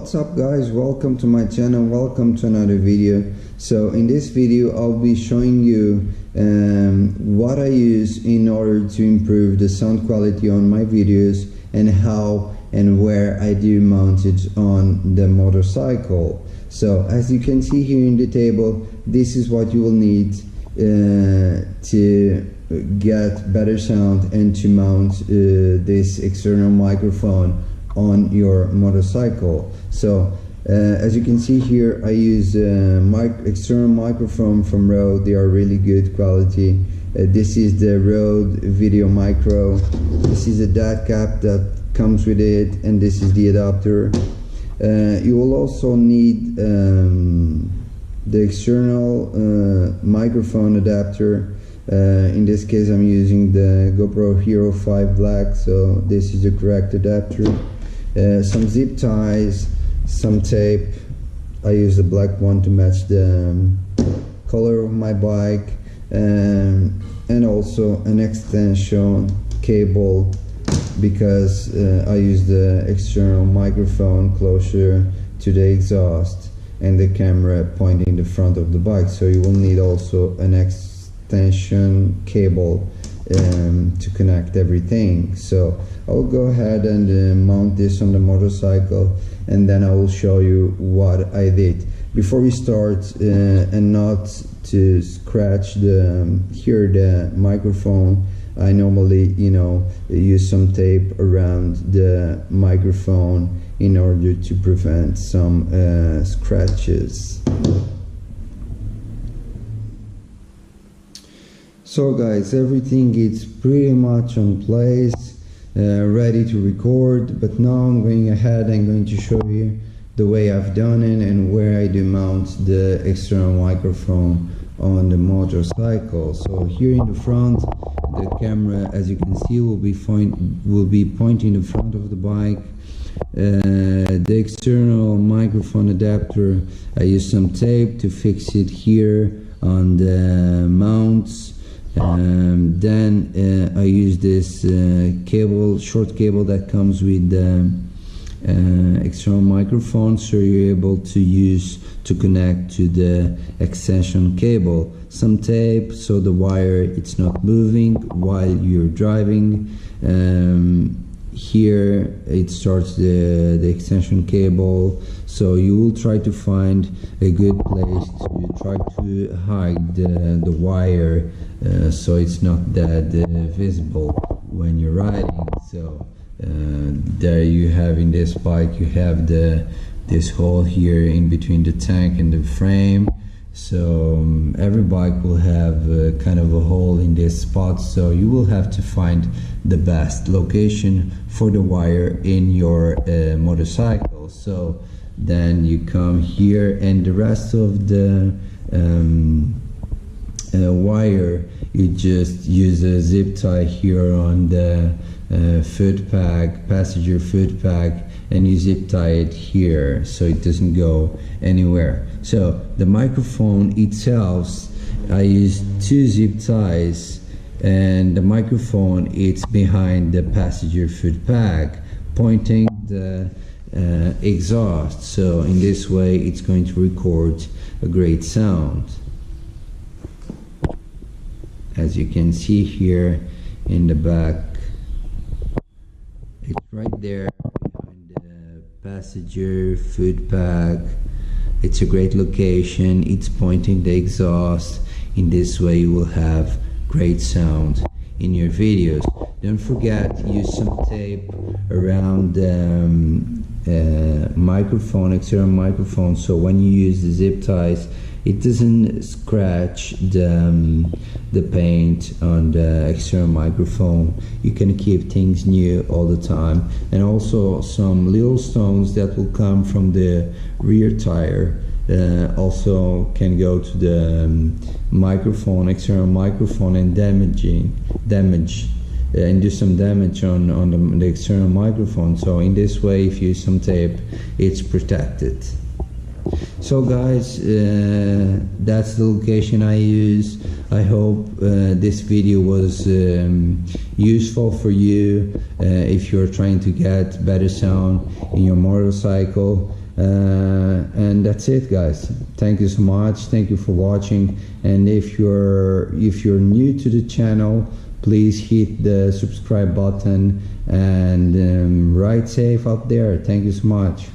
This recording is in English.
What's up guys, welcome to my channel, welcome to another video. So in this video I'll be showing you what I use in order to improve the sound quality on my videos and how and where I do mount it on the motorcycle. So as you can see here in the table, this is what you will need to get better sound and to mount this external microphone on your motorcycle. So as you can see here, I use external microphone from Rode. They are really good quality. This is the Rode Video Micro. This is a DAT cap that comes with it, and this is the adapter. You will also need the external microphone adapter. In this case I'm using the GoPro Hero 5 Black, so this is the correct adapter. Some zip ties, some tape. I use the black one to match the color of my bike, and also an extension cable, because I use the external microphone closer to the exhaust and the camera pointing the front of the bike, so you will need also an extension cable to connect everything. So I'll go ahead and mount this on the motorcycle, and then I will show you what I did. Before we start, and not to scratch the microphone, I normally use some tape around the microphone in order to prevent some scratches. So guys, everything is pretty much on place, ready to record, but now I'm going ahead and going to show you the way I've done it and where I do mount the external microphone on the motorcycle. So here in the front, the camera, as you can see, will be pointing the front of the bike. The external microphone adapter, I use some tape to fix it here on the mounts. Then I use this short cable that comes with the external microphone, so you're able to connect to the extension cable. Some tape so the wire it's not moving while you're driving. Here it starts the extension cable, so you will try to find a good place to try to hide the wire, so it's not that visible when you're riding. So there you have, in this bike you have this hole here in between the tank and the frame. So every bike will have kind of a hole in this spot, so you will have to find the best location for the wire in your motorcycle. So then you come here, and the rest of the wire, you just use a zip tie here on the passenger foot peg, and you zip tie it here so it doesn't go anywhere. So the microphone itself, I use 2 zip ties, and the microphone it's behind the passenger foot peg, pointing the exhaust. So in this way it's going to record a great sound. As you can see here in the back, it's right there behind the passenger foot peg. It's a great location, it's pointing the exhaust. In this way you will have great sound in your videos. Don't forget, use some tape around the microphone, external microphone, so when you use the zip ties it doesn't scratch the paint on the external microphone. You can keep things new all the time. And also some little stones that will come from the rear tire also can go to the microphone, external microphone, and damage and do some damage on the external microphone. So in this way, if you use some tape, it's protected. So guys, that's the location I use. I hope this video was useful for you if you're trying to get better sound in your motorcycle. And that's it, guys. Thank you so much. Thank you for watching. And if you're new to the channel, please hit the subscribe button and ride safe out there. Thank you so much.